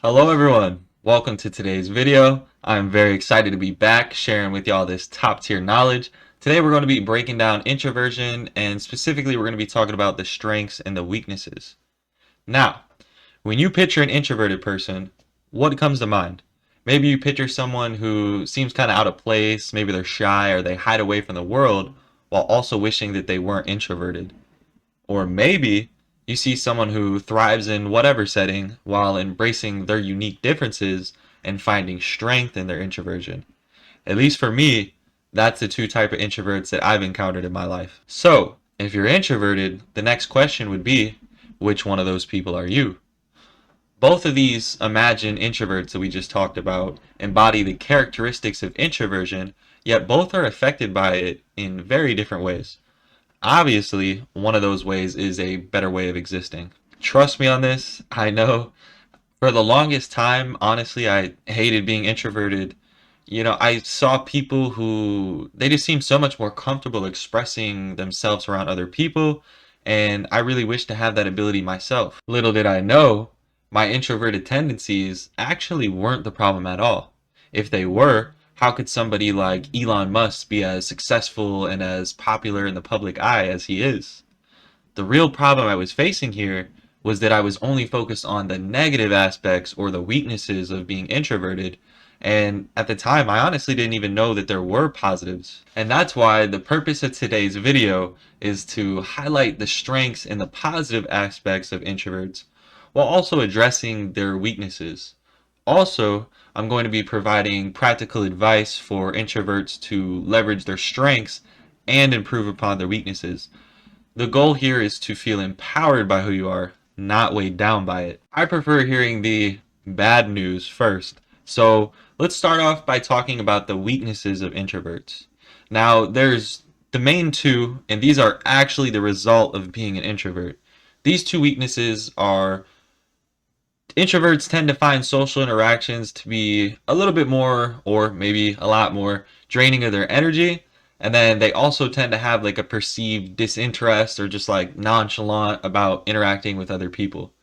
Hello everyone, welcome to today's video. I'm very excited to be back sharing with y'all this top tier knowledge. Today we're going to be breaking down introversion, and specifically we're going to be talking about the strengths and the weaknesses. Now, when you picture an introverted person, what comes to mind? Maybe you picture someone who seems kind of out of place, maybe they're shy or they hide away from the world while also wishing that they weren't introverted. Or maybe you see someone who thrives in whatever setting while embracing their unique differences and finding strength in their introversion. At least for me, that's the two type of introverts that I've encountered in my life. So, if you're introverted, the next question would be, which one of those people are you? Both of these imagined introverts that we just talked about embody the characteristics of introversion, yet both are affected by it in very different ways. Obviously, one of those ways is a better way of existing. Trust me on this. I know for the longest time, honestly, I hated being introverted. I saw people who they just seemed so much more comfortable expressing themselves around other people, and I really wish to have that ability myself. Little did I know, my introverted tendencies actually weren't the problem at all. If they were, how could somebody like Elon Musk be as successful and as popular in the public eye as he is? The real problem I was facing here was that I was only focused on the negative aspects or the weaknesses of being introverted. And at the time, I honestly didn't even know that there were positives. And that's why the purpose of today's video is to highlight the strengths and the positive aspects of introverts while also addressing their weaknesses. Also, I'm going to be providing practical advice for introverts to leverage their strengths and improve upon their weaknesses. The goal here is to feel empowered by who you are, not weighed down by it. I prefer hearing the bad news first. So let's start off by talking about the weaknesses of introverts. Now, there's the main two, and these are actually the result of being an introvert. These two weaknesses are introverts tend to find social interactions to be a little bit more, or maybe a lot more, draining of their energy. And then they also tend to have like a perceived disinterest or just like nonchalant about interacting with other people.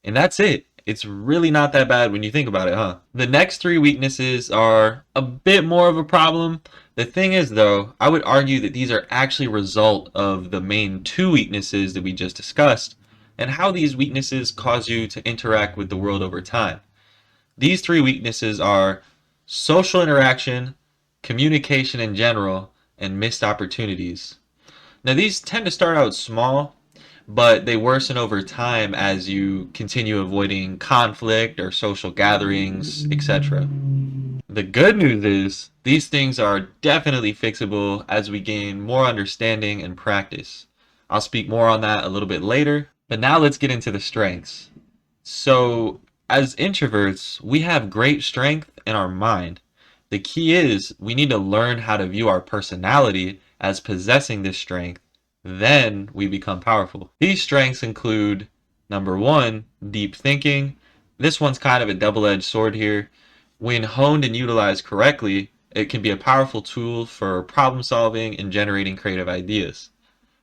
And that's it. It's really not that bad when you think about it, huh? The next three weaknesses are a bit more of a problem. The thing is, though, I would argue that these are actually a result of the main two weaknesses that we just discussed, and how these weaknesses cause you to interact with the world over time. These three weaknesses are social interaction, communication in general, and missed opportunities. Now, these tend to start out small, but they worsen over time as you continue avoiding conflict or social gatherings, etc. The good news is these things are definitely fixable as we gain more understanding and practice. I'll speak more on that a little bit later, but now let's get into the strengths. So, as introverts, we have great strength in our mind. The key is we need to learn how to view our personality as possessing this strength. Then we become powerful. These strengths include, number one, deep thinking. This one's kind of a double-edged sword here. When honed and utilized correctly, it can be a powerful tool for problem solving and generating creative ideas.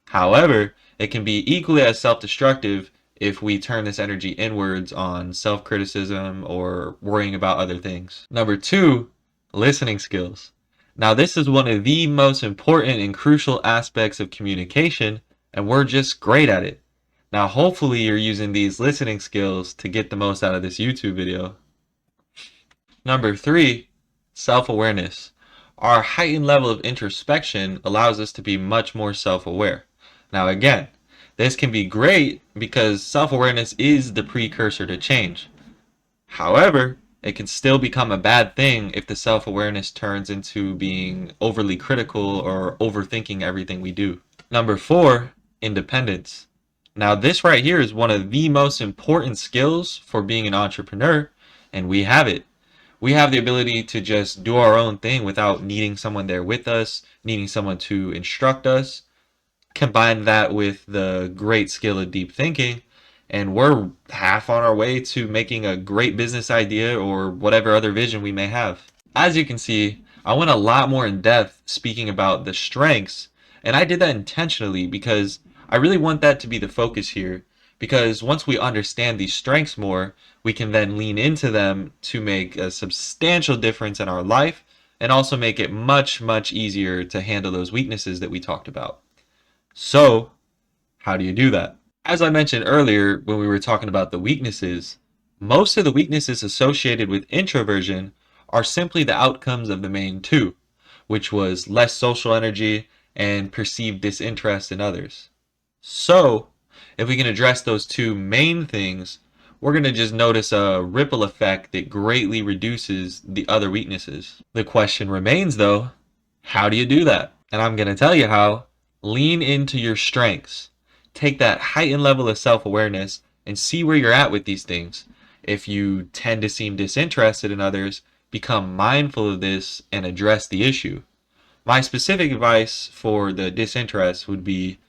However, it can be equally as self-destructive if we turn this energy inwards on self-criticism or worrying about other things. Number two, listening skills. Now, this is one of the most important and crucial aspects of communication, and we're just great at it. Now, hopefully you're using these listening skills to get the most out of this YouTube video. Number three, self-awareness. Our heightened level of introspection allows us to be much more self-aware. Now, again, this can be great because self-awareness is the precursor to change. However, it can still become a bad thing if the self-awareness turns into being overly critical or overthinking everything we do. Number four, independence. Now, this right here is one of the most important skills for being an entrepreneur, and we have it. We have the ability to just do our own thing without needing someone there with us, needing someone to instruct us. Combine that with the great skill of deep thinking, and we're half on our way to making a great business idea or whatever other vision we may have. As you can see, I went a lot more in depth speaking about the strengths, and I did that intentionally because I really want that to be the focus here. Because once we understand these strengths more, we can then lean into them to make a substantial difference in our life and also make it much, much easier to handle those weaknesses that we talked about. So, how do you do that? As I mentioned earlier when we were talking about the weaknesses, most of the weaknesses associated with introversion are simply the outcomes of the main two, which was less social energy and perceived disinterest in others. So, if we can address those two main things, we're going to just notice a ripple effect that greatly reduces the other weaknesses. The question remains though, how do you do that? And I'm going to tell you how. Lean into your strengths. Take that heightened level of self-awareness and see where you're at with these things. If you tend to seem disinterested in others, become mindful of this and address the issue. My specific advice for the disinterest would be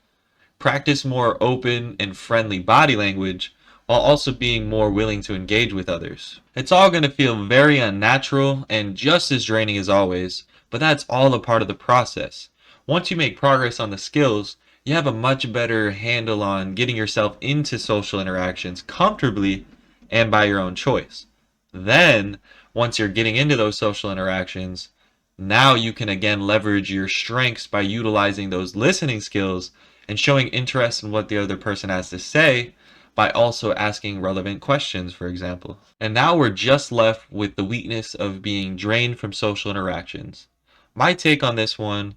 practice more open and friendly body language while also being more willing to engage with others. It's all going to feel very unnatural and just as draining as always, but that's all a part of the process. Once you make progress on the skills, you have a much better handle on getting yourself into social interactions comfortably and by your own choice. Then, once you're getting into those social interactions, now you can again leverage your strengths by utilizing those listening skills and showing interest in what the other person has to say by also asking relevant questions, for example. And now we're just left with the weakness of being drained from social interactions. My take on this one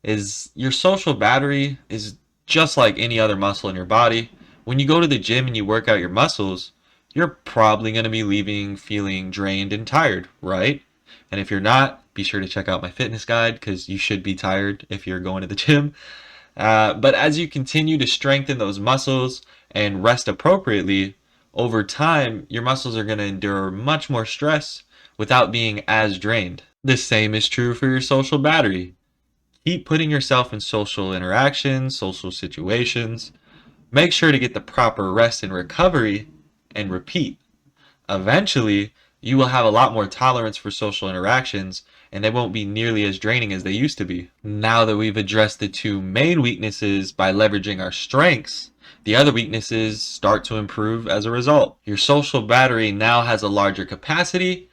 is your social battery is just like any other muscle in your body. When you go to the gym and you work out your muscles, you're probably going to be leaving feeling drained and tired, right? And if you're not, be sure to check out my fitness guide because you should be tired if you're going to the gym. But as you continue to strengthen those muscles and rest appropriately, over time, your muscles are going to endure much more stress without being as drained. The same is true for your social battery. Keep putting yourself in social interactions, social situations. Make sure to get the proper rest and recovery and repeat. Eventually, you will have a lot more tolerance for social interactions and they won't be nearly as draining as they used to be. Now that we've addressed the two main weaknesses by leveraging our strengths, the other weaknesses start to improve as a result. Your social battery now has a larger capacity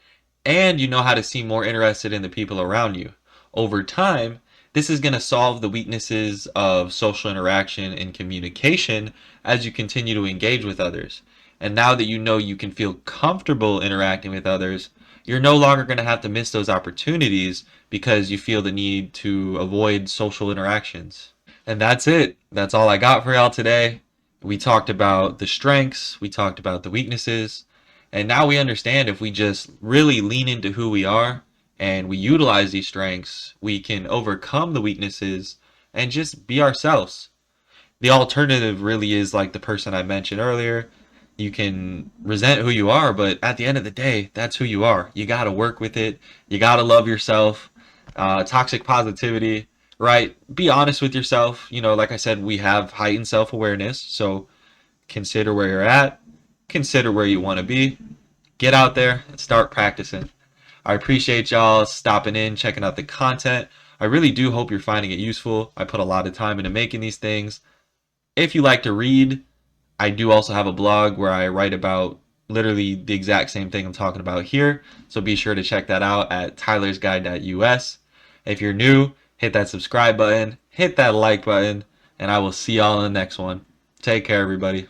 and you know how to seem more interested in the people around you. Over time, this is going to solve the weaknesses of social interaction and communication as you continue to engage with others. And now that you know you can feel comfortable interacting with others, you're no longer going to have to miss those opportunities because you feel the need to avoid social interactions. And that's it. That's all I got for y'all today. We talked about the strengths, we talked about the weaknesses, and now we understand if we just really lean into who we are and we utilize these strengths, we can overcome the weaknesses and just be ourselves. The alternative really is like the person I mentioned earlier. You can resent who you are, but at the end of the day, that's who you are. You got to work with it. You got to love yourself. Toxic positivity, right? Be honest with yourself. You know, like I said, we have heightened self-awareness. So consider where you're at. Consider where you want to be. Get out there and start practicing. I appreciate y'all stopping in, checking out the content. I really do hope you're finding it useful. I put a lot of time into making these things. If you like to read, I do also have a blog where I write about literally the exact same thing I'm talking about here. So be sure to check that out at tylersguide.us. If you're new, hit that subscribe button, hit that like button, and I will see y'all in the next one. Take care, everybody.